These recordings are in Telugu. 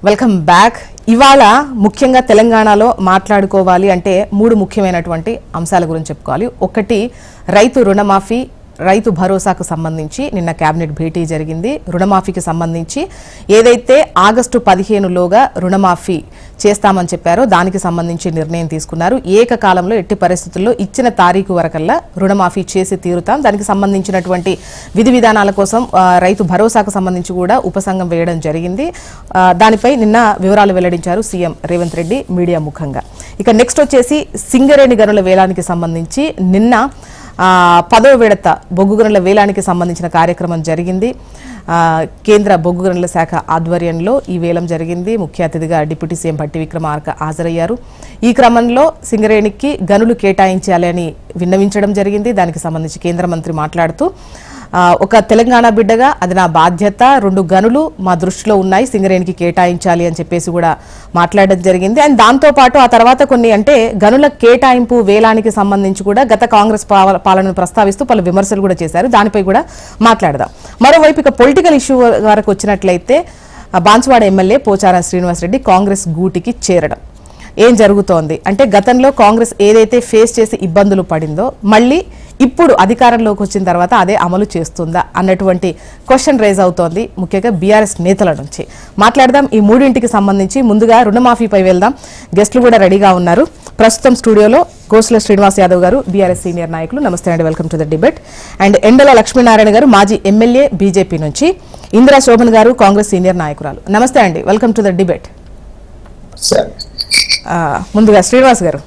Welcome back. ఇవాళ ముఖ్యంగా తెలంగాణలో మాట్లాడుకోవాలి అంటే మూడు ముఖ్యమైనటువంటి అంశాల గురించి చెప్పుకోవాలి. ఒకటి రైతు రుణమాఫీ, రైతు భరోసాకు సంబంధించి నిన్న కేబినెట్ భేటీ జరిగింది. రుణమాఫీకి సంబంధించి ఏదైతే ఆగస్టు 15లోగా రుణమాఫీ చేస్తామని చెప్పారో దానికి సంబంధించి నిర్ణయం తీసుకున్నారు. ఏకకాలంలో ఎట్టి పరిస్థితుల్లో ఇచ్చిన తారీఖు వరకల్లా రుణమాఫీ చేసి తీరుతాం. దానికి సంబంధించినటువంటి విధి విధానాల కోసం రైతు భరోసాకు సంబంధించి కూడా ఉపసంఘం వేయడం జరిగింది. దానిపై నిన్న వివరాలు వెల్లడించారు సీఎం రేవంత్ రెడ్డి మీడియా ముఖంగా. ఇక నెక్స్ట్ వచ్చేసి సింగరేణి గనుల వేలానికి సంబంధించి నిన్న 10వ విడత బొగ్గు గనుల వేలానికి సంబంధించిన కార్యక్రమం జరిగింది. కేంద్ర బొగ్గు గనుల శాఖ ఆధ్వర్యంలో ఈ వేలం జరిగింది. ముఖ్య అతిథిగా డిప్యూటీ సీఎం భట్టి విక్రమార్క హాజరయ్యారు. ఈ క్రమంలో సింగరేణికి గనులు కేటాయించాలని విన్నవించడం జరిగింది. దానికి సంబంధించి కేంద్ర మంత్రి మాట్లాడుతూ ఒక తెలంగాణ బిడ్డగా అది నా బాధ్యత, 2 గనులు మా దృష్టిలో ఉన్నాయి, సింగరేణికి కేటాయించాలి అని చెప్పేసి కూడా మాట్లాడడం జరిగింది. అండ్ దాంతోపాటు ఆ తర్వాత కొన్ని అంటే గనుల కేటాయింపు వేలానికి సంబంధించి కూడా గత కాంగ్రెస్ పాలనను ప్రస్తావిస్తూ పలు విమర్శలు కూడా చేశారు. దానిపై కూడా మాట్లాడదాం. మరోవైపు ఇక పొలిటికల్ ఇష్యూ వరకు వచ్చినట్లయితే బాన్సువాడ ఎమ్మెల్యే పోచారం శ్రీనివాసరెడ్డి కాంగ్రెస్ గూటికి చేరడం ఏం జరుగుతోంది అంటే గతంలో కాంగ్రెస్ ఏదైతే ఫేస్ చేసి ఇబ్బందులు పడిందో మళ్ళీ ఇప్పుడు అధికారంలోకి వచ్చిన తర్వాత అదే అమలు చేస్తుందా అన్నటువంటి క్వశ్చన్ రైజ్ అవుతోంది ముఖ్యంగా బీఆర్ఎస్ నేతల నుంచి. మాట్లాడదాం ఈ మూడింటికి సంబంధించి. ముందుగా రుణమాఫీపై వెళ్దాం. గెస్టులు కూడా రెడీగా ఉన్నారు. ప్రస్తుతం స్టూడియోలో కోసుల శ్రీనివాస్ యాదవ్ గారు, బీఆర్ఎస్ సీనియర్ నాయకులు. నమస్తే అండి, welcome to the debate. And ఎండల లక్ష్మీనారాయణ గారు, మాజీ ఎమ్మెల్యే బీజేపీ నుంచి. ఇందిరా శోభన్ గారు, కాంగ్రెస్ సీనియర్ నాయకురాలు. నమస్తే అండి, వెల్కమ్ టు ద డిబేట్. ముందుగా శ్రీనివాస్ గారు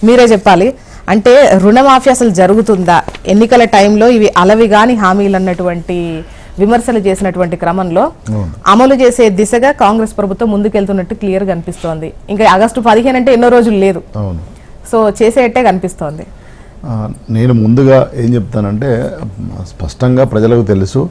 మీరే చెప్పాలి, అంటే రుణమాఫీ అసలు జరుగుతుందా? ఎన్నికల టైంలో ఇవి అలవిగాని హామీలు అన్నటువంటి విమర్శలు చేసినటువంటి క్రమంలో అమలు చేసే దిశగా కాంగ్రెస్ ప్రభుత్వం ముందుకెళ్తున్నట్టు క్లియర్ గా కనిపిస్తోంది. ఇంకా ఆగస్టు 15 అంటే ఎన్నో రోజులు లేదు, సో చేసేట్టే కనిపిస్తోంది. నేను ముందుగా ఏం చెప్తానంటే స్పష్టంగా ప్రజలకు తెలుసు,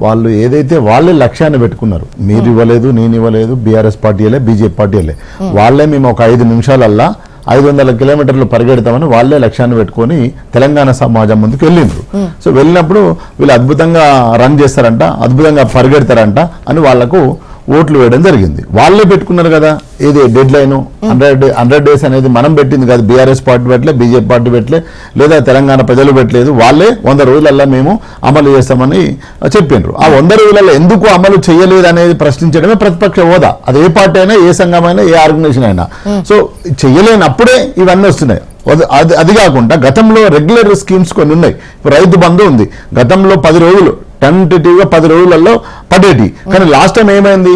వాళ్ళు ఏదైతే వాళ్ళే లక్ష్యాన్ని పెట్టుకున్నారు. మీరు ఇవ్వలేదు, నేను ఇవ్వలేదు, బీఆర్ఎస్ పార్టీలే, బీజేపీ పార్టీలే, వాళ్ళే మేము ఒక 5 నిమిషాలల్లా 500 కిలోమీటర్లు పరిగెడతామని వాళ్ళే లక్ష్యాన్ని పెట్టుకొని తెలంగాణ సమాజం ముందుకు వెళ్ళిండ్రు. సో వెళ్ళినప్పుడు వీళ్ళు అద్భుతంగా రన్ చేస్తారంట, అద్భుతంగా పరిగెడతారంట అని వాళ్లకు ఓట్లు వేయడం జరిగింది. వాళ్ళే పెట్టుకున్నారు కదా, ఇది డెడ్ లైన్ 100 డేస్ అనేది మనం పెట్టింది కాదు. బీఆర్ఎస్ పార్టీ పెట్టలే, బీజేపీ పార్టీ పెట్టలే, లేదా తెలంగాణ ప్రజలు పెట్టలేదు. వాళ్ళే 100 రోజులల్లో మేము అమలు చేస్తామని చెప్పిండ్రు. ఆ 100 రోజులలో ఎందుకు అమలు చేయలేదు అనేది ప్రశ్నించడమే ప్రతిపక్ష హోదా. అది ఏ పార్టీ అయినా, ఏ సంఘమైనా, ఏ ఆర్గనైజేషన్ అయినా. సో చెయ్యలేనప్పుడే ఇవన్నీ వస్తున్నాయి. అది కాకుండా గతంలో రెగ్యులర్ స్కీమ్స్ కొన్ని ఉన్నాయి. ఇప్పుడు రైతు బంధు ఉంది, గతంలో 10 రోజులు టెంటేటివ్గా 10 రోజులలో పడేటి. కానీ లాస్ట్ టైం ఏమైంది,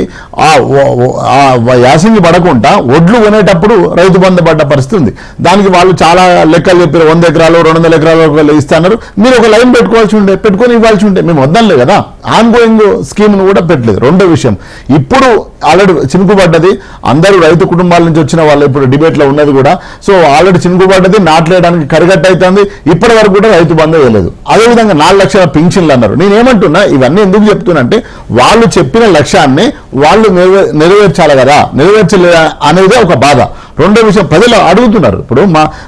యాసింగి పడకుండా ఒడ్లు కొనేటప్పుడు రైతు బంధు పడ్డ పరిస్థితి ఉంది. దానికి వాళ్ళు చాలా లెక్కలు చెప్పారు, 100 ఎకరాలు 200 ఎకరాలు ఇస్తున్నారు. మీరు ఒక లైన్ పెట్టుకొని ఇవ్వాల్సి ఉంటే మేము వద్దలే కదా. ఆన్ గోయింగ్ స్కీమ్ను కూడా పెట్టలేదు. రెండో విషయం, ఇప్పుడు ఆల్రెడీ చినుకుపడ్డది, అందరూ రైతు కుటుంబాల నుంచి వచ్చిన వాళ్ళు ఇప్పుడు డిబేట్లో ఉన్నది కూడా. సో ఆల్రెడీ చినుకుపడ్డది, నాట్లేయడానికి కరిగట్టు అవుతుంది. ఇప్పటి వరకు కూడా రైతు బంధు వేయలేదు. అదేవిధంగా 4 లక్షల పింఛన్లు అన్నారు. నేనేమంటున్నా, ఇవన్నీ ఎందుకు చెప్తున్నా అంటే వాళ్ళు చెప్పిన లక్ష్యాన్ని వాళ్ళు నెరవేర్చాలి కదా, నెరవేర్చలే అనేది ఒక బాధ. రెండో విషయం, ప్రజలు అడుగుతున్నారు. ఇప్పుడు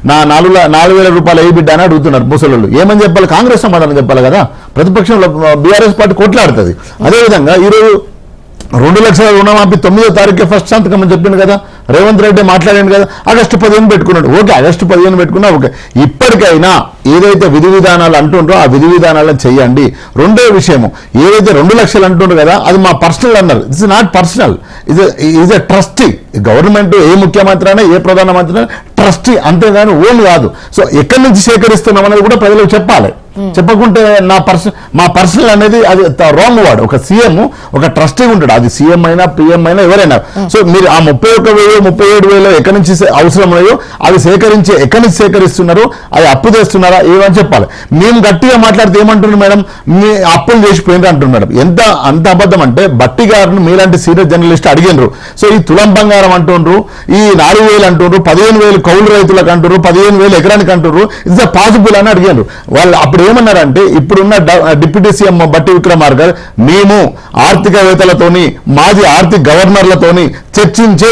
నా 4,000 రూపాయలు ఏ బిడ్డ అని అడుగుతున్నారు ముసలు. ఏమని చెప్పాలి? కాంగ్రెస్ సమాధానం చెప్పాలి కదా. ప్రతిపక్షంలో బీఆర్ఎస్ పార్టీ కొట్లాడుతుంది. అదేవిధంగా ఈరోజు 2 లక్షల రుణమాఫీ 9వ తారీఖు ఫస్ట్ సంతకం అని చెప్పింది కదా, రేవంత్ రెడ్డి మాట్లాడాను కదా. ఆగస్టు 15 పెట్టుకున్నాడు. ఓకే, ఆగస్టు 15 పెట్టుకున్నా ఓకే. ఇప్పటికైనా ఏదైతే విధి విధానాలు అంటుండ్రో ఆ విధి విధానాలను చెయ్యండి. రెండో విషయము, ఏదైతే 2 లక్షలు అంటుండ్రు కదా, అది మా పర్సనల్ అన్నారు. It's not personal, is a trustee. Government ఏ ముఖ్యమంత్రి అయినా, ఏ ప్రధానమంత్రి అయినా ట్రస్టీ, అంతేగాని ఓన్ కాదు. సో ఎక్కడి నుంచి సేకరిస్తున్నాం అనేది కూడా ప్రజలకు చెప్పాలి. చెప్పకుంటే మా పర్సనల్ అనేది అది రాంగ్ వాడు. ఒక సీఎం ఒక ట్రస్టీ ఉంటాడు, అది సీఎం అయినా, పిఎం అయినా, ఎవరైనా. సో మీరు ఆ 31,000 37,000 ఎక్కడి నుంచి అవసరం ఉన్నాయో అవి సేకరించి ఎక్కడి నుంచి సేకరిస్తున్నారు, అది అప్పు చేస్తున్నారా ఏమని చెప్పాలి. మేము గట్టిగా మాట్లాడితే ఏమంటున్నారు మేడం, మీ అప్పులు చేసిపోయింది అంటున్నారు మేడం. అంత అబద్ధం అంటే బట్టి గారిని మీలాంటి సీనియర్ జర్నలిస్ట్ అడిగినరు. సో ఈ తులం బంగారం అంటుండ్రు, ఈ 4,000 అంటుండ్రు, 15,000 కౌలు రైతులకు అంటున్నారు, 15,000 ఎకరానికి అంటున్నారు. ఇట్స్ పాసిబుల్ అని అడిగారు వాళ్ళు. అప్పుడు ఏమన్నారంటే, ఇప్పుడున్న డిప్యూటీ సీఎం బట్టి విక్రమార్క గారు, మేము ఆర్థికవేత్తలతోని, మాజీ ఆర్థిక గవర్నర్లతోని చర్చించే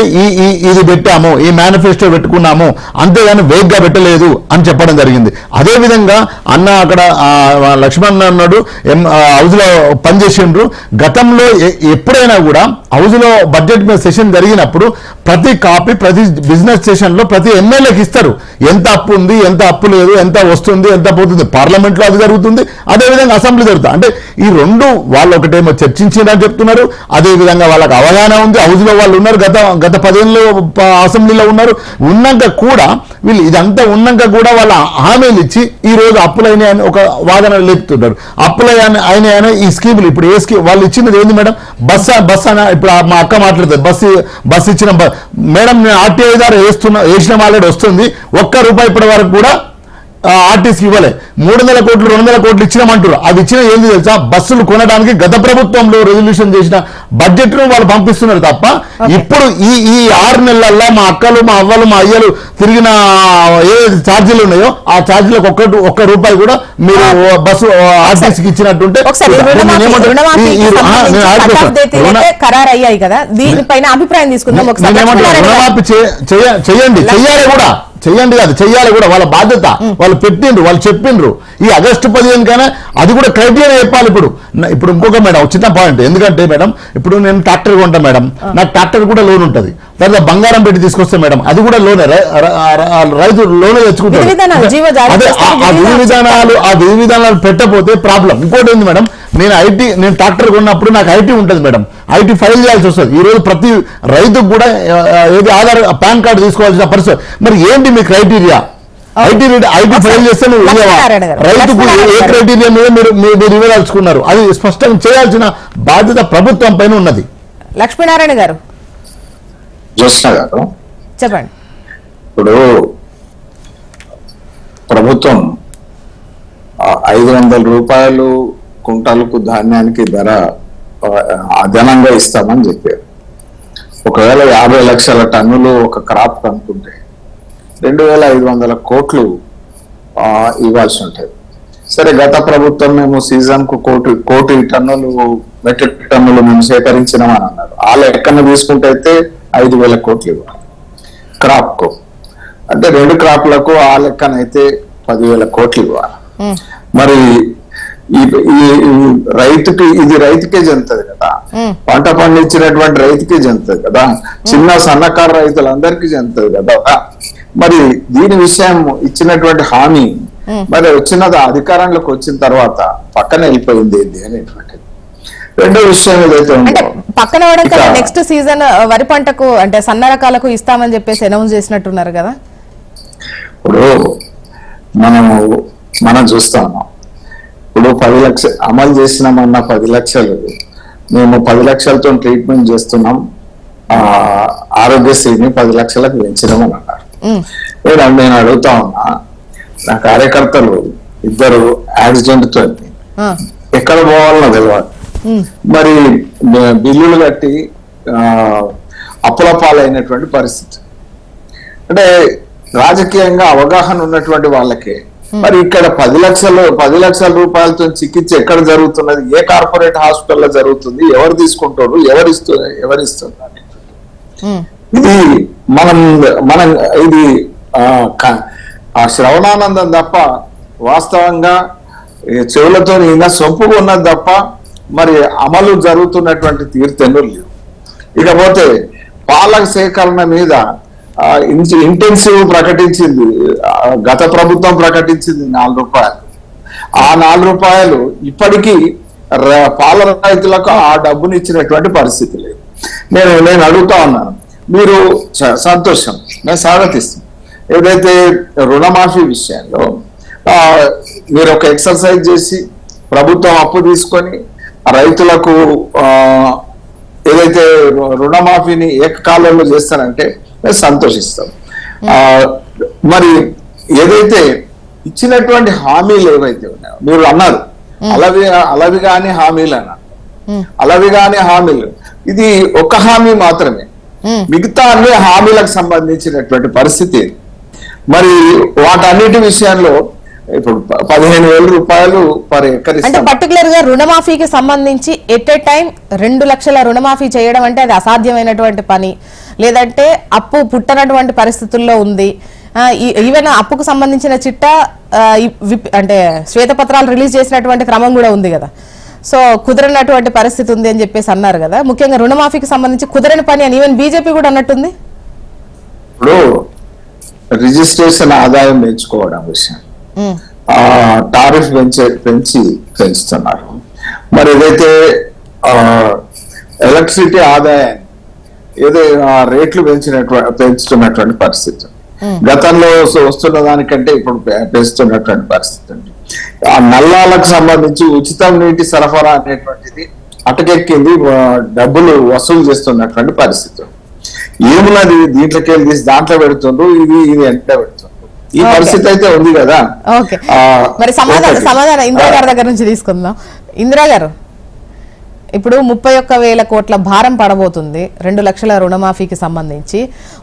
ఇది పెట్టాము, ఈ మేనిఫెస్టో పెట్టుకున్నాము, అంతేగాని వేగ్గా పెట్టలేదు అని చెప్పడం జరిగింది. అదే అదే విధంగా అన్న అక్కడ లక్ష్మణ్ అన్నాడు హౌస్ లో పనిచేసిండ్రు. గతంలో ఎప్పుడైనా కూడా హౌస్ లో బడ్జెట్ మీద సెషన్ జరిగినప్పుడు ప్రతి కాపీ ప్రతి బిజినెస్ సెషన్ లో ప్రతి ఎమ్మెల్యేకి ఇస్తారు, ఎంత అప్పు ఉంది, ఎంత అప్పు లేదు, ఎంత వస్తుంది, ఎంత పోతుంది. పార్లమెంట్ లో అది జరుగుతుంది, అదే విధంగా అసెంబ్లీ జరుగుతుంది. అంటే ఈ రెండు వాళ్ళు ఒకటేమో చర్చించిందని చెప్తున్నారు, అదే విధంగా వాళ్ళకి అవగాహన ఉంది, హౌస్ లో వాళ్ళు ఉన్నారు, గత 10 ఏళ్ళు అసెంబ్లీలో ఉన్నారు. ఉన్నాక కూడా వీళ్ళు ఇదంతా ఉన్నాక కూడా వాళ్ళ హామీలు ఇచ్చి ఈ రోజు అప్పులైన ఒక వాదన లేపుతున్నారు. అయిన ఈ స్కీములు ఇప్పుడు ఏ స్కీమ్ వాళ్ళు ఇచ్చినది ఏంది మేడం? బస్ అని ఇప్పుడు మా అక్క మాట్లాడుతుంది, బస్ ఇచ్చిన మేడం నేను ఆర్టీఐ ద్వారా వేసిన ఆల్రెడీ వస్తుంది, ₹1 ఇప్పటి వరకు కూడా ఆర్టీసీకి ఇవ్వలే. 300 కోట్లు 200 కోట్లు ఇచ్చినామంటారు. అది ఇచ్చిన ఏంది తెలుసా? బస్సులు కొనడానికి గత ప్రభుత్వంలో రెజల్యూషన్ చేసిన బడ్జెట్ ను వాళ్ళు పంపిస్తున్నారు తప్ప ఇప్పుడు ఈ 6 నెలల్లో మా అక్కలు మా అవ్వలు మా అయ్యలు తిరిగిన ఏ ఛార్జీలు ఉన్నాయో ఆ ఛార్జీలకు ₹1 కూడా మీరు బస్సు ఆర్టీసీకి ఇచ్చినట్టుంటే ఖరారు అయ్యాయి కదా, దీనిపైన అభిప్రాయం తీసుకుందాం. రుణమాఫీ చెయ్యాలి కూడా, చెయ్యండి కాదు చెయ్యాలి కూడా, వాళ్ళ బాధ్యత. వాళ్ళు పెట్టిండ్రు, వాళ్ళు చెప్పిండ్రు. ఈ ఆగస్టు 15 కైనా అది కూడా క్రైటీరియా చెప్పాలి. ఇప్పుడు ఇంకొక మేడం చిన్న పాయింట్, ఎందుకంటే మేడం ఇప్పుడు నేను ట్రాక్టర్ కొంటా మేడం, నాకు ట్రాక్టర్ కూడా లోన్ ఉంటుంది, తర్వాత బంగారం పెట్టి తీసుకొస్తే మేడం అది కూడా లోనే, రైతు లోనే తెచ్చుకుంటారు. అదే ఆ విధి విధానాలు పెట్టకపోతే ప్రాబ్లం. ఇంకోటి ఏంది మేడం, నేను ట్రాక్టర్ కొన్నప్పుడు నాకు ఐటీ ఉంటుంది మేడం, ఐటీ ఫైల్ చేయాల్సి వస్తుంది. ఈ రోజు ప్రతి రైతుకు కూడా ఏది ఆధార్ పాన్ కార్డు తీసుకోవాల్సిన పరిస్థితి. మరి ఏంటి మీ క్రైటీరియా? ఐటీ ఫైల్ చేస్తే నువ్వు రైతుకు ఏ క్రైటీరియా మీద మీరు ఇవ్వదలుచుకున్నారు? అది స్పష్టంగా చేయాల్సిన బాధ్యత ప్రభుత్వం పైన ఉన్నది. లక్ష్మీనారాయణ గారు జ్యోత్స్న గారు చెప్పండి. ఇప్పుడు ప్రభుత్వం ₹500 కుంటాలకు ధాన్యానికి ధర అదనంగా ఇస్తామని చెప్పారు. ఒకవేళ 50 లక్షల టన్నులు ఒక క్రాప్ కనుక్కుంటే 2500 కోట్లు ఇవ్వాల్సి ఉంటుంది. సరే, గత ప్రభుత్వం మేము సీజన్ కు కోటి టన్నులు మెట్రిక్ టన్నులు మేము సేకరించినామని అన్నారు. ఆ లెక్కన తీసుకుంటే అయితే 5000 కోట్లు ఇవ్వాలి క్రాప్ కు. అంటే 2 క్రాప్లకు ఆ లెక్కనైతే 10,000 కోట్లు ఇవ్వాలి. మరి ఈ రైతుకే చెందుతుంది కదా, పంట పండించినటువంటి రైతుకే చెందుతుంది కదా, చిన్న సన్నకారు రైతులందరికీ చెందుతుంది కదా. మరి దీని విషయం ఇచ్చినటువంటి హామీ మరి అధికారంలోకి వచ్చిన తర్వాత పక్కన వెళ్ళిపోయింది ఏంటి అనేటువంటిది. రెండో విషయం ఏదైతే ఉందో, పక్కన నెక్స్ట్ సీజన్ వరి పంటకు అంటే సన్న రకాలకు ఇస్తామని చెప్పేసి అనౌన్స్ చేసినట్టున్నారు కదా. ఇప్పుడు మనం చూస్తా ఉన్నాం. ఇప్పుడు 10 లక్షలు అమలు చేసినామన్న 10 లక్షలు మేము 10 లక్షలతో ట్రీట్మెంట్ చేస్తున్నాం, ఆరోగ్యశ్రీని 10 లక్షలకు పెంచినామని అన్నారు. నేను అడుగుతా ఉన్నా, నా కార్యకర్తలు 2 యాక్సిడెంట్ తో ఎక్కడ పోవాలనో తెలియదు. మరి బిల్లులు కట్టి అప్పుల పాలైనటువంటి పరిస్థితి. అంటే రాజకీయంగా అవగాహన ఉన్నటువంటి వాళ్ళకే మరి ఇక్కడ 10 లక్షల రూపాయలతో చికిత్స ఎక్కడ జరుగుతున్నది, ఏ కార్పొరేట్ హాస్పిటల్లో జరుగుతుంది, ఎవరు తీసుకుంటారు, ఎవరిస్తున్నారు. ఇది మనం ఇది శ్రవణానందం తప్ప వాస్తవంగా చెవులతో ఈయన సొంపుగా ఉన్నది తప్ప మరి అమలు జరుగుతున్నటువంటి తీర్థెన్నులు లేవు. ఇకపోతే పాల సేకరణ మీద ఇంటెన్సివ్ ప్రకటించింది, గత ప్రభుత్వం ప్రకటించింది ₹4. ఆ ₹4 ఇప్పటికీ పాల రైతులకు ఆ డబ్బుని ఇచ్చినటువంటి పరిస్థితి లేదు. నేను అడుగుతా ఉన్నాను, మీరు సంతోషం, నేను స్వాగతిస్తాను. ఏదైతే రుణమాఫీ విషయంలో మీరు ఒక ఎక్సర్సైజ్ చేసి ప్రభుత్వం అప్పు తీసుకొని రైతులకు ఏదైతే రుణమాఫీని ఏకకాలంలో చేస్తారంటే మేము సంతోషిస్తాం. మరి ఏదైతే ఇచ్చినటువంటి హామీలు ఏవైతే ఉన్నాయో మీరు అన్నారు, అలవిగాని హామీలు అన్నారు. అలవిగాని హామీలు ఇది ఒక హామీ మాత్రమే, మిగతా అన్ని హామీలకు సంబంధించినటువంటి పరిస్థితి. మరి వాటన్నిటి విషయంలో ఇప్పుడు ₹15,000 పర్ ఎకర్. అంటే పర్టికులర్ గా రుణమాఫీకి సంబంధించి ఎట్ ఏ టైం 2 లక్షల రుణమాఫీ చేయడం అంటే అది అసాధ్యమైనటువంటి పని, లేదంటే అప్పు పుట్టనటువంటి పరిస్థితుల్లో ఉంది, ఈవెన్ అప్పుకు సంబంధించిన చిట్టా అంటే శ్వేతపత్రాలు రిలీజ్ చేసినటువంటి క్రమం కూడా ఉంది కదా. సో కుదరనటువంటి పరిస్థితి ఉంది అని చెప్పేసి అన్నారు కదా. ముఖ్యంగా రుణమాఫీకి సంబంధించి కుదరని పని అని ఈవెన్ బీజేపీ కూడా అన్నట్టుంది. ఇప్పుడు రిజిస్ట్రేషన్ ఆదాయం పెంచుకోవడం విషయం, టారిఫ్ పెంచుతున్నారు. మరి ఏదైతే ఎలక్ట్రిసిటీ ఆదాయాన్ని ఏదో రేట్లు పెంచుతున్నటువంటి పరిస్థితి, గతంలో వస్తున్న దానికంటే ఇప్పుడు పెంచుతున్నటువంటి పరిస్థితి. ఆ నల్లాలకు సంబంధించి ఉచిత నీటి సరఫరా అనేటువంటిది అటకెక్కింది, డబ్బులు వసూలు చేస్తున్నటువంటి పరిస్థితి. ఏమున్నది దీంట్లోకి వెళ్ళి తీసి దాంట్లో పెడుతుండ్రు, ఇది ఎంత పెడుతుండ్రు, ఈ పరిస్థితి అయితే ఉంది కదా. మరి సమాధానం ఇందిరా గారి దగ్గర నుంచి తీసుకుందాం. ఇందిరా గారు, ఇప్పుడు 31,000 కోట్ల భారం పడబోతుంది 2 లక్షల రుణమాఫీకి సంబంధించి.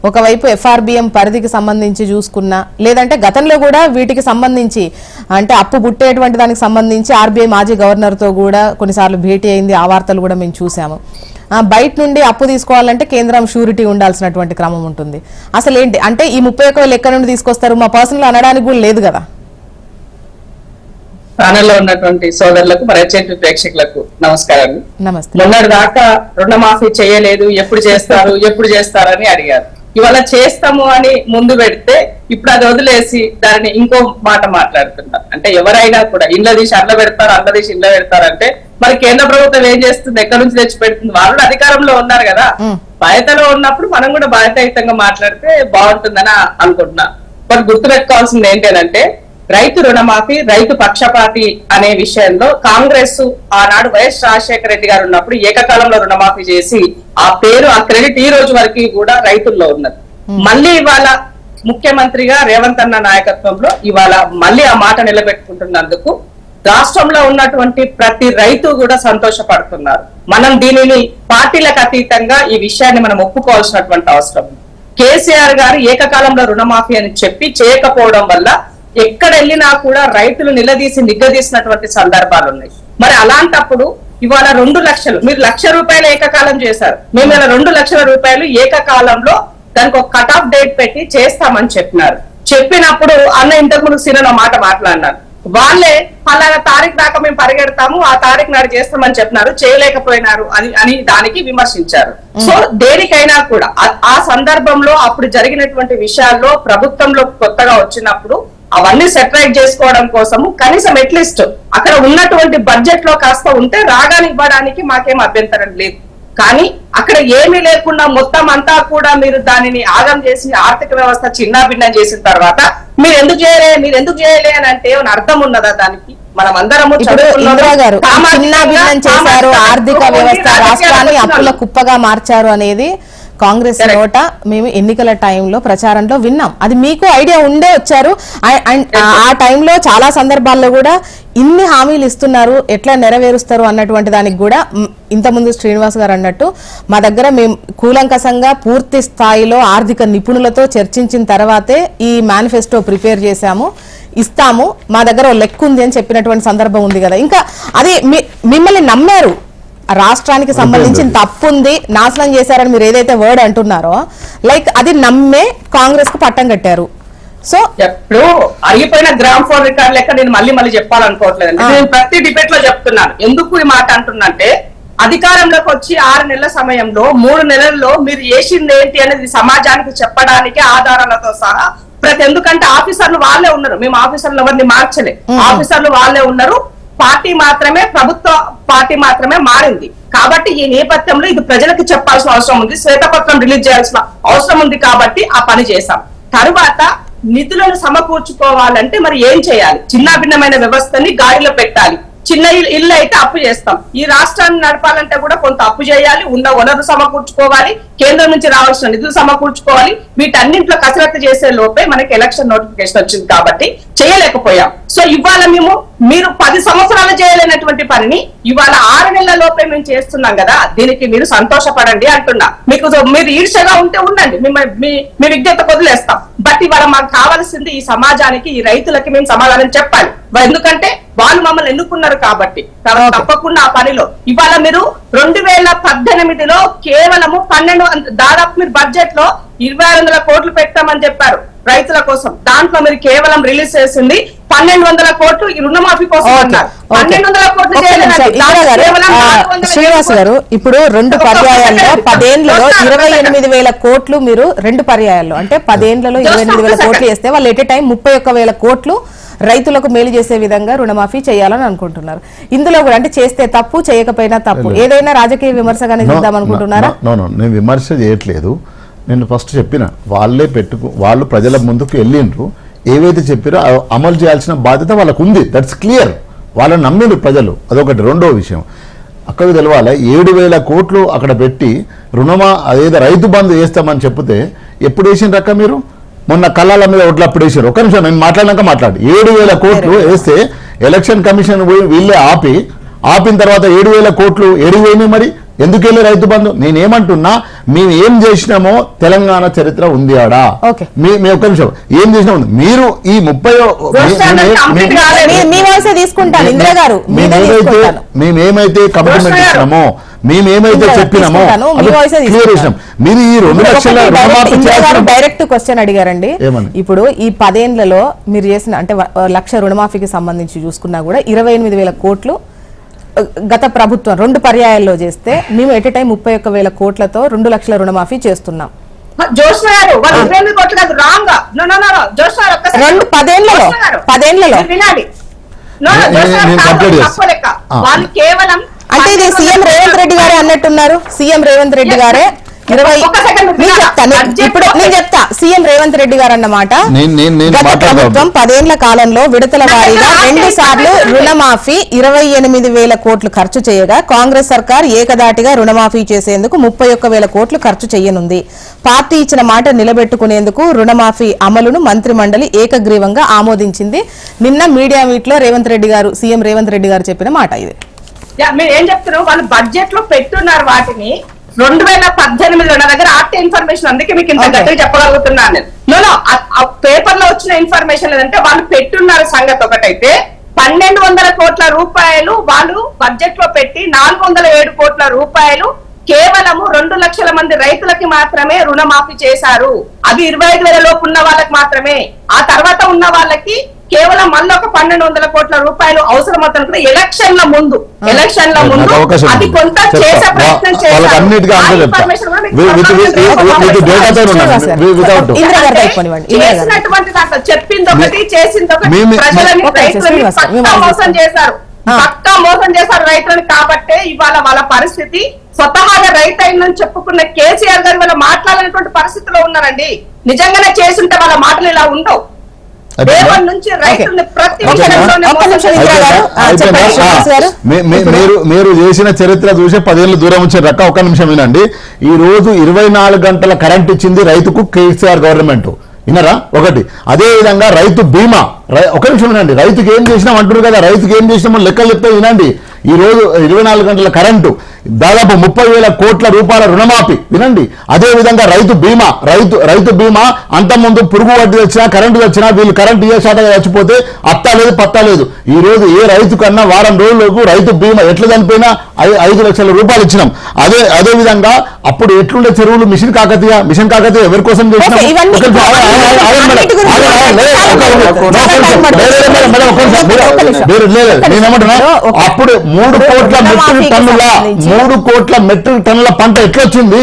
ఒకవైపు ఎఫ్ఆర్బిఎం పరిధికి సంబంధించి చూసుకున్నా, లేదంటే గతంలో కూడా వీటికి సంబంధించి అంటే అప్పు పుట్టేటువంటి దానికి సంబంధించి ఆర్బీఐ మాజీ గవర్నర్తో కూడా కొన్నిసార్లు భేటీ అయింది, ఆ వార్తలు కూడా మేము చూసాము. బయట నుండి అప్పు తీసుకోవాలంటే కేంద్రం షూరిటీ ఉండాల్సినటువంటి క్రమం ఉంటుంది. అసలు ఏంటి అంటే ఈ 31,000 ఎక్కడి నుండి తీసుకొస్తారు? మా పర్సనల్ అనడానికి కూడా లేదు కదా. ఛానల్లో ఉన్నటువంటి సోదరులకు, ప్రత్యేక ప్రేక్షకులకు నమస్కారం. మొన్నటి దాకా రుణమాఫీ చేయలేదు, ఎప్పుడు చేస్తారు అని అడిగారు. ఇవాళ చేస్తాము అని ముందు పెడితే ఇప్పుడు అది వదిలేసి దానిని ఇంకో మాట మాట్లాడుతున్నారు. అంటే ఎవరైనా కూడా ఇండ్ల తీసి అండ్ల పెడతారు, అండ్ల తీసి ఇండ్ల పెడతారంటే మరి కేంద్ర ప్రభుత్వం ఏం చేస్తుంది, ఎక్కడి నుంచి తెచ్చి పెడుతుంది? వాళ్ళు అధికారంలో ఉన్నారు కదా, బాధ్యతలో ఉన్నప్పుడు మనం కూడా బాధ్యతాయుతంగా మాట్లాడితే బాగుంటుందని అనుకుంటున్నా. బట్ గుర్తుపెట్టుకోవాల్సింది ఏంటంటే రైతు రుణమాఫీ, రైతు పక్షపాతి అనే విషయంలో కాంగ్రెస్ ఆనాడు వైఎస్ రాజశేఖర రెడ్డి గారు ఉన్నప్పుడు ఏకకాలంలో రుణమాఫీ చేసి ఆ పేరు, ఆ క్రెడిట్ ఈ రోజు వరకు కూడా రైతుల్లో ఉన్నది. మళ్ళీ ఇవాళ ముఖ్యమంత్రిగా రేవంత్ అన్న నాయకత్వంలో ఇవాళ మళ్ళీ ఆ మాట నిలబెట్టుకుంటున్నందుకు రాష్ట్రంలో ఉన్నటువంటి ప్రతి రైతు కూడా సంతోషపడుతున్నారు. మనం దీనిని పార్టీలకు అతీతంగా ఈ విషయాన్ని మనం ఒప్పుకోవాల్సినటువంటి అవసరం. కేసీఆర్ గారు ఏకకాలంలో రుణమాఫీ అని చెప్పి చేయకపోవడం వల్ల ఎక్కడ వెళ్ళినా కూడా రైతులు నిగ్గదీసినటువంటి సందర్భాలు ఉన్నాయి. మరి అలాంటప్పుడు ఇవాళ 2 లక్షలు, మీరు ₹1,00,000 ఏకకాలం చేశారు, మేము ఇలా 2 లక్షల రూపాయలు ఏకకాలంలో దానికి ఒక కట్ ఆఫ్ డేట్ పెట్టి చేస్తామని చెప్పినారు. చెప్పినప్పుడు అన్న ఇంతకు ముందు సీనియర్ మాట మాట్లాడినారు, వాళ్ళే పలానా తారీఖు దాకా మేము పరిగెడతాము, ఆ తారీఖు నాడు చేస్తామని చెప్పినారు, చేయలేకపోయినారు అని దానికి విమర్శించారు. సో దేనికైనా కూడా ఆ సందర్భంలో అప్పుడు జరిగినటువంటి విషయాల్లో ప్రభుత్వంలో కొత్తగా వచ్చినప్పుడు అవన్నీ సెపరేట్ చేసుకోవడం కోసము కనీసం అట్లీస్ట్ అక్కడ ఉన్నటువంటి బడ్జెట్ లో కాస్త ఉంటే రాగాని ఇవ్వడానికి మాకేం అభ్యంతరం లేదు. కానీ అక్కడ ఏమీ లేకుండా మొత్తం అంతా కూడా మీరు దానిని ఆగం చేసి ఆర్థిక వ్యవస్థ చిన్నాభిన్నం చేసిన తర్వాత మీరు ఎందుకు చేయలే అని అంటే అర్థం ఉన్నదా దానికి? మనం అందరము చిన్నాభిన్నం చేశారు, ఆర్థిక వ్యవస్థ రాష్ట్రాన్ని అప్పుల కుప్పగా మార్చారు అనేది కాంగ్రెస్ నోట మేము ఎన్నికల టైంలో ప్రచారంలో విన్నాం. అది మీకు ఐడియా ఉండే వచ్చారు. ఆ టైంలో చాలా సందర్భాల్లో కూడా ఇన్ని హామీలు ఇస్తున్నారు, ఎట్లా నెరవేరుస్తారు అన్నటువంటి దానికి కూడా ఇంతకుముందు శ్రీనివాస్ గారు అన్నట్టు మా దగ్గర మేము కూలంకషంగా పూర్తి స్థాయిలో ఆర్థిక నిపుణులతో చర్చించిన తర్వాతే ఈ మేనిఫెస్టో ప్రిపేర్ చేశాము, ఇస్తాము, మా దగ్గర లెక్క ఉంది అని చెప్పినటువంటి సందర్భం ఉంది కదా. ఇంకా అది మిమ్మల్ని నమ్మారు, రాష్ట్రానికి సంబంధించిన తప్పు ఉంది, నాశనం చేశారని మీరు ఏదైతే వర్డ్ అంటున్నారో లైక్ అది నమ్మే కాంగ్రెస్ కు పట్టం కట్టారు. సో ఎప్పుడు అరిగిపోయిన గ్రామ్ ఫోన్ రికార్డ్ లెక్క నేను మళ్ళీ చెప్పాలనుకోవట్లేదు. నేను ప్రతి డిబేట్ లో చెప్తున్నాను. ఎందుకు ఈ మాట అంటున్నంటే అధికారంలోకి వచ్చి 6 నెలల సమయంలో 3 నెలల్లో మీరు చేసింది ఏంటి అనేది సమాజానికి చెప్పడానికి ఆధారాలతో సహా ఎందుకంటే ఆఫీసర్లు వాళ్ళే ఉన్నారు, మేము ఆఫీసర్లు ఎవరిని మార్చలే, ఆఫీసర్లు వాళ్ళే ఉన్నారు, పార్టీ మాత్రమే, ప్రభుత్వ పార్టీ మాత్రమే మారింది. కాబట్టి ఈ నేపథ్యంలో ఇది ప్రజలకు చెప్పాల్సిన అవసరం ఉంది, శ్వేతపత్రం రిలీజ్ చేయాల్సిన అవసరం ఉంది. కాబట్టి ఆ పని చేశాం. తరువాత నిధులను సమకూర్చుకోవాలంటే మరి ఏం చేయాలి? చిన్నాభిన్నమైన వ్యవస్థని గాడిలో పెట్టాలి. చిన్న ఇల్లు అయితే అప్పు చేస్తాం, ఈ రాష్ట్రాన్ని నడపాలంటే కూడా కొంత అప్పు చేయాలి, ఉన్న వనరు సమకూర్చుకోవాలి, కేంద్రం నుంచి రావాల్సిన నిధులు సమకూర్చుకోవాలి. వీటన్నింటిలో కసరత్తు చేసే లోపే మనకి ఎలక్షన్ నోటిఫికేషన్ వచ్చింది కాబట్టి చేయలేకపోయాం. సో ఇవాళ మీరు 10 సంవత్సరాలు చేయలేనటువంటి పనిని ఇవాళ 6 నెలల లోపే మేము చేస్తున్నాం కదా, దీనికి మీరు సంతోషపడండి అంటున్నా. మీరు ఈర్షగా ఉంటే ఉండండి, మీ విజ్ఞత వదిలేస్తాం. బట్ ఇవాళ మాకు కావాల్సింది ఈ సమాజానికి, ఈ రైతులకి మేము సమాధానం చెప్పాలి. ఎందుకంటే వాళ్ళు మమ్మల్ని ఎన్నుకున్నారు కాబట్టి తప్పకుండా ఆ పనిలో ఇవాళ మీరు 2018లో కేవలము 12 దాదాపు మీరు బడ్జెట్ లో 2,600 కోట్లు పెట్టామని చెప్పారు. రైతుల కోసం. దాంట్లో మీరు కేవలం రిలీజ్ చేసింది 1200 కోట్లు ఈ రుణమాఫీ కోసం అన్నారు. 1200 కోట్లు చేయలేదండి. కేవలం 400 శ్రీనివాస్ గారు, ఇప్పుడు 2 పర్యాయాల్లో 10 ఏళ్లలో 28,000 కోట్లు మీరు 2 పర్యాయాల్లో అంటే 10 ఏళ్లలో 28,000 కోట్లు వేస్తే వాళ్ళు ఎట్ ఏ టైం 31,000 కోట్లు రైతులకు మేలు చేసే విధంగా రుణమాఫీ చేయాలని అనుకుంటున్నారు. ఇందులో కూడా అంటే చేస్తే తప్పు, చేయకపోయినా తప్పు, ఏదైనా రాజకీయ విమర్శగానే చూద్దాం అనుకుంటున్నారా? నేను విమర్శ చేయట్లేదు. నేను ఫస్ట్ చెప్పిన వాళ్ళు ప్రజల ముందుకు వెళ్ళిండ్రు, ఏవైతే చెప్పారో అమలు చేయాల్సిన బాధ్యత వాళ్ళకు ఉంది. That's clear. వాళ్ళని నమ్మిండ్రు ప్రజలు. అదొకటి. రెండో విషయం అక్కడికి తెలవాలి, 7,000 కోట్లు అక్కడ పెట్టి అదేదో రైతు బంధు వేస్తామని చెప్తే ఎప్పుడు వేసిన రక్క మీరు? మొన్న కళ్ళాల మీద ఓట్లు అప్పుడు వేసారు. ఒక్క నిమిషం నేను మాట్లాడినాక మాట్లాడు. 7,000 కోట్లు వేస్తే ఎలక్షన్ కమిషన్ పోయి వీళ్ళే ఆపిన తర్వాత 7,000 కోట్లు ఏడిపోయినాయి. మరి ఎందుకు వెళ్ళి రైతు బంధు? నేనేమంటున్నా, మేము ఏం చేసినామో తెలంగాణ చరిత్ర ఉంది ఆడా. మీ ఒక్క నిమిషం ఏం చేసినా ఉంది. మీరు ఈ 30 మేమేమైతే కమిట్మెంట్ ఇచ్చినామో, మేమేమైతే చెప్పినామో క్లియర్ చేసినాం. మీరు ఈ 2 లక్షల డైరెక్ట్ క్వశ్చన్ అడిగారండి. ఇప్పుడు ఈ 10 ఏళ్లలో మీరు చేసిన అంటే 1,00,000 రుణమాఫీకి సంబంధించి చూసుకున్నా కూడా 28,000 కోట్లు గత ప్రభుత్వం 2 పర్యాయాల్లో చేస్తే మేము ఎట్ టైం 31,000 కోట్లతో 2 లక్షల రుణమాఫీ చేస్తున్నాం. 10 ఏళ్లలో అంటే ఇది సీఎం రేవంత్ రెడ్డి గారే అన్నట్టున్నారు. సీఎం రేవంత్ రెడ్డి గారే సీఎం రేవంత్ రెడ్డి గారు అన్నమాట. గత ప్రభుత్వం 10 ఏళ్ల కాలంలో విడతల వారీగా 2 సార్లు రుణమాఫీ 28,000 కోట్లు ఖర్చు చేయగా కాంగ్రెస్ సర్కార్ ఏకదాటిగా రుణమాఫీ చేసేందుకు 31,000 కోట్లు ఖర్చు చేయనుంది. పార్టీ ఇచ్చిన మాట నిలబెట్టుకునేందుకు రుణమాఫీ అమలును మంత్రిమండలి ఏకగ్రీవంగా ఆమోదించింది. నిన్న మీడియా మీట్ లో సీఎం రేవంత్ రెడ్డి గారు చెప్పిన మాట ఇది. మీరు ఏం చెప్తున్నారు? వాళ్ళు బడ్జెట్ లో పెట్టున్నారు వాటిని. 2018 నా దగ్గర ఆర్టీ ఇన్ఫర్మేషన్, అందుకే మీకు ఇంత గట్టిగా చెప్పగలుగుతున్నాను నేను. పేపర్ లో వచ్చిన ఇన్ఫర్మేషన్ లేదంటే వాళ్ళు పెట్టున్నారు సంగతి ఒకటైతే. 1,200 కోట్ల రూపాయలు వాళ్ళు బడ్జెట్ లో పెట్టి 407 కోట్ల రూపాయలు కేవలము 2 లక్షల మంది రైతులకి మాత్రమే రుణమాఫీ చేశారు. అది 25,000 లోపు ఉన్న వాళ్ళకి మాత్రమే. ఆ తర్వాత ఉన్న వాళ్ళకి కేవలం మళ్ళీ ఒక 1,200 కోట్ల రూపాయలు అవసరం అవుతుంది. ఎలక్షన్ల ముందు అది కొంత చేసే ప్రయత్నం చేసినటువంటి దాంట్లో చెప్పింది ఒకటి, చేసింది ఒకటి. ప్రజలని రైతులని పక్కా మోసం చేశారు. రైతులని. కాబట్టే ఇవాళ వాళ్ళ పరిస్థితి స్వతహాగా రైతు అయిందని చెప్పుకున్న కేసీఆర్ గారు వాళ్ళ మాట్లాడినటువంటి పరిస్థితిలో ఉన్నారండి. నిజంగానే చేస్తుంటే వాళ్ళ మాటలు ఇలా ఉండవు. మీరు చేసిన చరిత్ర చూసే 10 ఏళ్ళు దూరం వచ్చే రక్క. ఒక్క నిమిషం వినండి. ఈ రోజు 24 గంటల కరెంట్ ఇచ్చింది రైతుకు కేసీఆర్ గవర్నమెంట్. వినరా? ఒకటి. అదే విధంగా రైతు బీమా. ఒక నిమిషం వినండి. రైతుకి ఏం చేసినాం అంటున్నారు కదా, రైతుకి ఏం చేసినామో లెక్కలు చెప్తే వినండి. ఈ రోజు 24 గంటల కరెంటు, దాదాపు 30,000 కోట్ల రూపాయల రుణమాఫీ. వినండి. అదే విధంగా రైతు బీమా అంతకుముందు పురుగు వడ్డీ వచ్చినా కరెంటు వచ్చినా వీళ్ళు కరెంటు ఏ శాతంగా చచ్చిపోతే అత్తా లేదు పత్తా లేదు. ఈ రోజు ఏ రైతు కన్నా వారం రోజులకు రైతు బీమా ఎట్లా చనిపోయినా 5 లక్షల రూపాయలు ఇచ్చినాం. అదే విధంగా అప్పుడు ఎట్లుండే చెరువులు మిషన్ కాకతీయ ఎవరి కోసం చేసినాం? నేనేమంటున్నా, అప్పుడు 3 కోట్ల మెట్రిక్ టన్నుల పంట ఎట్లొచ్చింది?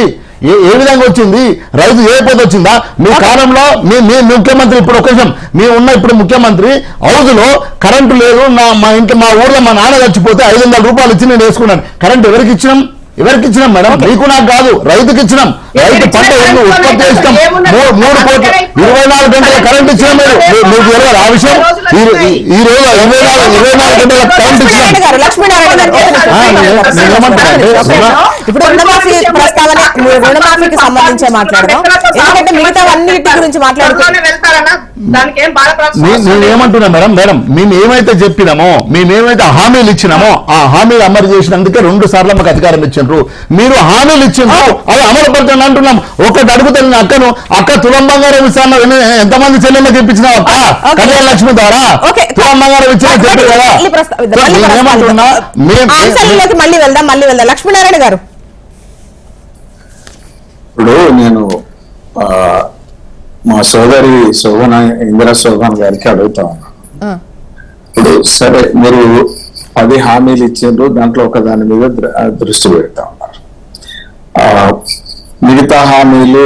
ఏ విధంగా వచ్చింది? రైతు ఏ పోతే వచ్చిందా? మీ కాలంలో మీ ముఖ్యమంత్రి ఇప్పుడు ఒకేసం ఇప్పుడు ముఖ్యమంత్రి హౌజ్లో కరెంటు లేదు, మా ఊర్లో మా నాన్న చచ్చిపోతే 500 రూపాయలు ఇచ్చి నేను వేసుకున్నాను. కరెంట్ ఎవరికి ఇచ్చినాం మేడం? మీకు నాకు కాదు, రైతుకి ఇచ్చినాం. రైతు పంట ఉత్పత్తి చేస్తాం. 3 కోట్ల 24 గంటల కరెంట్ ఇచ్చినాం. మీకు తెలియదు ఆ విషయం? ఈ రోజు 24 గంటల కరెంట్ ఇచ్చినాం. ఇప్పుడు రుణమాఫీకి సంబంధించి మాట్లాడదాం, ఎందుకంటే మిగతా అన్నిటి గురించి నేనేమంటున్నా మేడం, మేము ఏమైతే చెప్పినామో, మేమేమైతే హామీలు ఇచ్చినామో ఆ హామీలు అమలు చేసినందుకే 2 సార్లు మాకు అధికారం ఇచ్చిండ్రు. మీరు హామీలు ఇచ్చిండ్రు, అది అమలు పడుతుంది అంటున్నాం. ఒకటి అడుగుతాను, అక్క తులం బంగారం ఇస్తాను. ఎంతమంది చెల్లెళ్ళకి ఇప్పించినా కళ్యాణ లక్ష్మి ద్వారా తులం బంగారం ఇచ్చిన చెప్పి కదా. మళ్ళీ వెళ్దాం. లక్ష్మీనారాయణ గారు, ఇప్పుడు నేను మా సోదరి శోభన ఇందిరా శోభన్ గారికి అడుగుతా ఉన్నాను. ఆ, ఇప్పుడు సరే మీరు 10 హామీలు ఇచ్చిండ్రు, దాంట్లో ఒక దాని మీద దృష్టి పెడతా ఉన్నారు. మిగతా హామీలు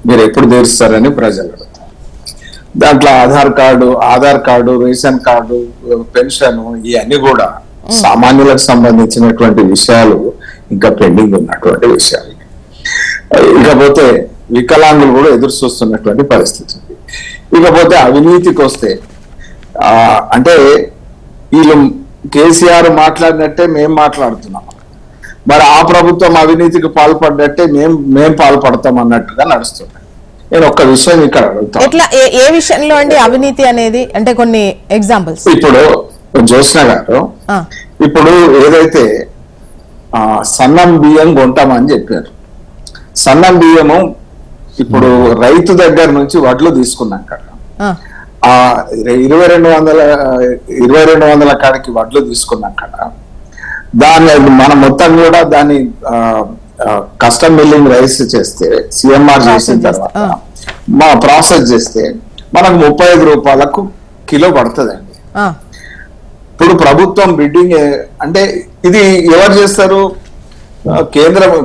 మీరు ఎప్పుడు తీరుస్తారని ప్రజలు అడుగుతారు. దాంట్లో Aadhaar card, ration card, pension, ఇవన్నీ కూడా సామాన్యులకు సంబంధించినటువంటి విషయాలు ఇంకా పెండింగ్ ఉన్నటువంటి విషయాలు. ఇకపోతే వికలాంగులు కూడా ఎదురు చూస్తున్నటువంటి పరిస్థితి ఉంది. ఇకపోతే అవినీతికి వస్తే అంటే వీళ్ళు కేసీఆర్ మాట్లాడినట్టే మేము మాట్లాడుతున్నాం, మరి ఆ ప్రభుత్వం అవినీతికి పాల్పడ్డట్టే మేము పాల్పడతాం అన్నట్టుగా నడుస్తుంది. నేను ఒక్క విషయం ఇక్కడ అడుగుతాను. ఎట్లా ఏ విషయంలో అండి అవినీతి అనేది, అంటే కొన్ని ఎగ్జాంపుల్స్. ఇప్పుడు జ్యోత్స్న గారు ఇప్పుడు ఏదైతే సన్నం బియ్యం కొంటామని చెప్పారు, సన్నం బియ్యము ఇప్పుడు రైతు దగ్గర నుంచి వడ్లు తీసుకున్నాం కదా, 2200 కాడికి వడ్లు తీసుకున్నాం కదా, దాన్ని మనం మొత్తం కూడా దాన్ని కస్టమ్ మిల్లింగ్ రైస్ చేస్తే, సిఎంఆర్ చేసిన తర్వాత మా ప్రాసెస్ చేస్తే మనకు 35 రూపాయలకు కిలో పడుతుందండి. ఇప్పుడు ప్రభుత్వం బిడ్డింగ్ అంటే ఇది ఎవరు చేస్తారు?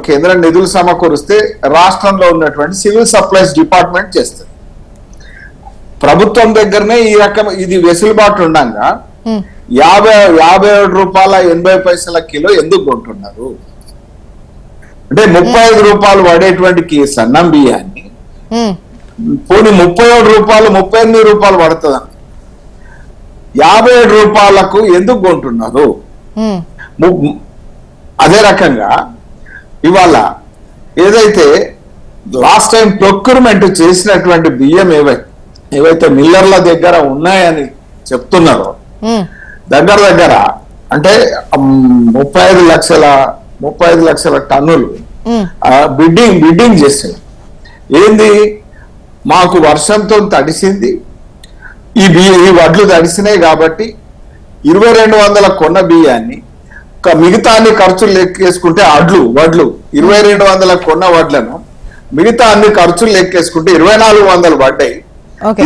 కేంద్ర నిధులు సమకూరిస్తే రాష్ట్రంలో ఉన్నటువంటి సివిల్ సప్లైస్ డిపార్ట్మెంట్ చేస్తుంది. ప్రభుత్వం దగ్గరనే ఈ రకం ఇది వెసులుబాటు ఉండగా 57 రూపాయల 80 పైసల కిలో ఎందుకు కొంటున్నారు? అంటే 35 రూపాయలు పడేటువంటి సన్నం బియ్యాన్ని పోనీ 37 రూపాయలు 38 రూపాయలు పడుతుంది, 57 రూపాయలకు ఎందుకు కొంటున్నారు? అదే రకంగా ఇవాళ ఏదైతే లాస్ట్ టైం ప్రొక్యూర్మెంట్ చేసినటువంటి బియ్యం ఏవైతే మిల్లర్ల దగ్గర ఉన్నాయని చెప్తున్నారో దగ్గర అంటే 35 లక్షల టన్నులు బిడ్డింగ్ చేస్తారు. ఏంది, మాకు వర్షంతో తడిసింది, ఈ వడ్లు తడిసినాయి కాబట్టి 2200 కొన్న బియ్యాన్ని మిగతా అన్ని ఖర్చులు లెక్కేసుకుంటే వడ్లు 2200 కొన్న వడ్లను మిగతా అన్ని ఖర్చులు లెక్కేసుకుంటే 2400 పడ్డాయి.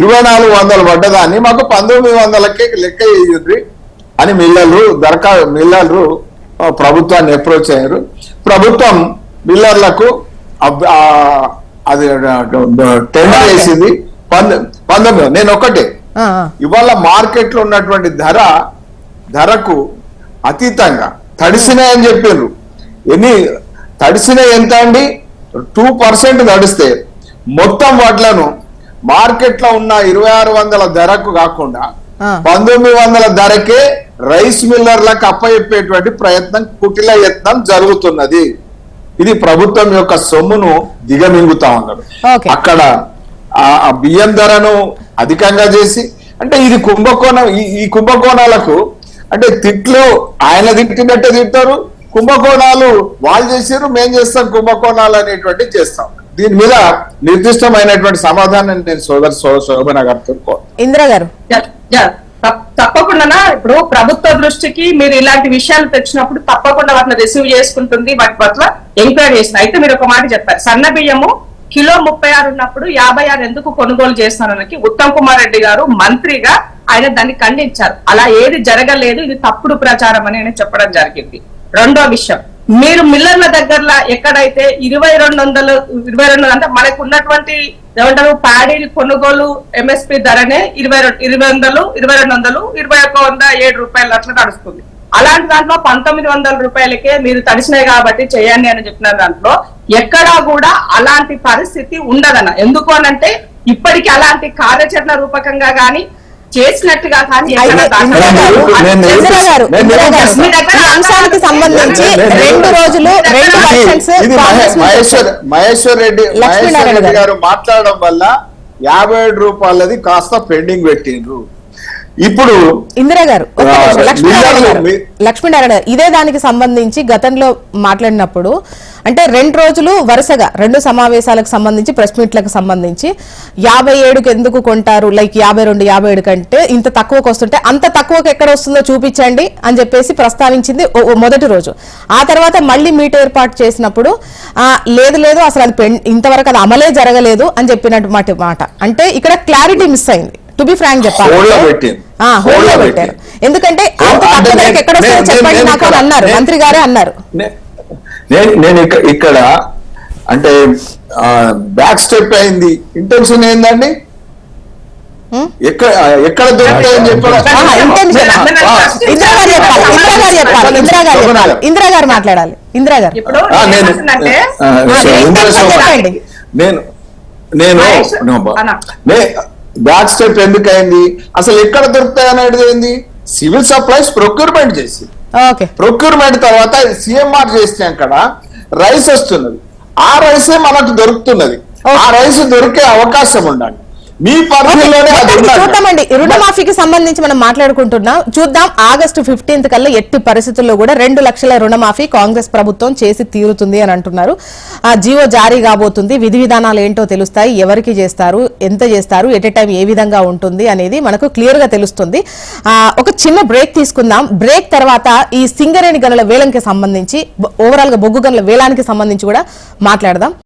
2400 పడ్డదాన్ని మాకు 1900కే లెక్క ఇయ్యండి అని మిల్లర్లు ప్రభుత్వాన్ని అప్రోచ్ అయ్యారు. ప్రభుత్వం మిల్లర్లకు అది టెండర్ వేసింది 19. నేను ఒకటే, ఇవాళ మార్కెట్ లో ఉన్నటువంటి ధరకు అతీతంగా తడిసినాయని చెప్పారు. తడిసినాయి ఎంత అండి? 2% తడిస్తే మొత్తం వడ్లను మార్కెట్ లో ఉన్న 2600 ధరకు కాకుండా 1900 ధరకే రైస్ మిల్లర్లకు అప్పచెప్పేటువంటి కుటిల యత్నం జరుగుతున్నది. ఇది ప్రభుత్వం యొక్క సొమ్మును దిగమింగుతా ఉన్నారు. అక్కడ ఆ బియ్యం ధరను అధికంగా చేసి, అంటే ఇది కుంభకోణం. ఈ కుంభకోణాలకు అంటే తిట్లు ఆయన తిట్టినట్టే తింటారు, కుంభకోణాలు వాళ్ళు చేసారు, మేం చేస్తాం కుంభకోణాలు అనేటువంటి చేస్తాం. దీని మీద నిర్దిష్టమైనటువంటి సమాధానం నేను శోభన గారితో. ఇందిరా గారు తప్పకుండా ఇప్పుడు ప్రభుత్వ దృష్టికి మీరు ఇలాంటి విషయాలు తెచ్చినప్పుడు తప్పకుండా వాటిని రిసీవ్ చేసుకుంటుంది, వాటి పట్ల ఎంక్వైరీ చేస్తుంది. అయితే మీరు ఒక మాట చెప్పారు, సన్న బియ్యము కిలో 36 ఉన్నప్పుడు 56 ఎందుకు కొనుగోలు చేస్తానని ఉత్తమ్ కుమార్ రెడ్డి గారు మంత్రిగా ఆయన దాన్ని ఖండించారు. అలా ఏది జరగలేదు, ఇది తప్పుడు ప్రచారం అని ఆయన చెప్పడం జరిగింది. రెండో విషయం, మీరు మిల్లర్ల దగ్గరలో ఎక్కడైతే 2200 అంటే మనకు ఉన్నటువంటి ఏమంటారు ప్యాడీ కొనుగోలు ఎంఎస్పి ధరనే 2200, 2107 రూపాయలు అట్లా నడుస్తుంది. అలాంటి దాంట్లో 1900 రూపాయలకే మీరు తడిసినాయి కాబట్టి చేయండి అని చెప్పిన దాంట్లో ఎక్కడా కూడా అలాంటి పరిస్థితి ఉండదన్న. ఎందుకు అనంటే ఇప్పటికీ అలాంటి కార్యాచరణ రూపకంగా గాని చేసినట్టుగా కానీ అంశానికి సంబంధించి 2 రోజులు 2 వర్షన్స్ మహేశ్వర్ రెడ్డి గారు మాట్లాడడం వల్ల 57 రూపాయలది కాస్త పెండింగ్ పెట్టిండ్రు. ఇప్పుడు ఇందిరా గారు లక్ష్మీనారాయణ గారు ఇదే దానికి సంబంధించి గతంలో మాట్లాడినప్పుడు అంటే 2 రోజులు వరుసగా 2 సమావేశాలకు సంబంధించి ప్రెస్ మీట్లకు సంబంధించి 57కి ఎందుకు కొంటారు, లైక్ 52 57 కంటే ఇంత తక్కువకు వస్తుంటే అంత తక్కువకు ఎక్కడ వస్తుందో చూపించండి అని చెప్పేసి ప్రస్తావించింది మొదటి రోజు. ఆ తర్వాత మళ్ళీ మీట్ ఏర్పాటు చేసినప్పుడు లేదు అసలు అది ఇంతవరకు అది అమలే జరగలేదు అని చెప్పినట్టు మాట. అంటే ఇక్కడ క్లారిటీ మిస్ అయింది. టు బి ఫ్రాంక్ చెప్పాలి, హోల్డ్లో పెట్టారు. ఎందుకంటే అంత తక్కువ ధరకు ఎక్కడ వస్తుందో చెప్పండి నాకు అని అన్నారు, మంత్రి గారే అన్నారు. నేను ఇక్కడ అంటే బ్యాక్ స్టెప్ అయింది. ఇంటెన్షన్ ఏందండి, ఎక్కడ దొరుకుతాయని చెప్పారు. ఇందిరా గారు మాట్లాడాలి. ఇందిరా గారు బ్యాక్ స్టెప్ ఎందుకు అయింది, అసలు ఎక్కడ దొరుకుతాయి అనేది ఏంది, సివిల్ సప్లైస్ ప్రొక్యూర్మెంట్ చేసి ప్రొక్యూర్మెంట్ తర్వాత సిఎంఆర్ చేస్తే అక్కడ రైస్ వస్తున్నది. ఆ రైసే మనకు దొరుకుతున్నది. ఆ రైస్ దొరికే అవకాశం ఉండాలి. మీ పరిధిలోనే చూద్దామండి. రుణమాఫీకి సంబంధించి మనం మాట్లాడుకుంటున్నాం, చూద్దాం. ఆగస్టు 15 కల్లా ఎట్టి పరిస్థితుల్లో కూడా 2 లక్షల రుణమాఫీ కాంగ్రెస్ ప్రభుత్వం చేసి తీరుతుంది అని అంటున్నారు. ఆ జీవో జారీ కాబోతుంది. విధి విధానాలు ఏంటో తెలుస్తాయి, ఎవరికి చేస్తారు, ఎంత చేస్తారు, ఎట్ ఏ టైం ఏ విధంగా ఉంటుంది అనేది మనకు క్లియర్ గా తెలుస్తుంది. ఒక చిన్న బ్రేక్ తీసుకుందాం. బ్రేక్ తర్వాత ఈ సింగరేణి గనుల వేలంకి సంబంధించి, ఓవరాల్ గా బొగ్గు గనుల వేలానికి సంబంధించి కూడా మాట్లాడదాం.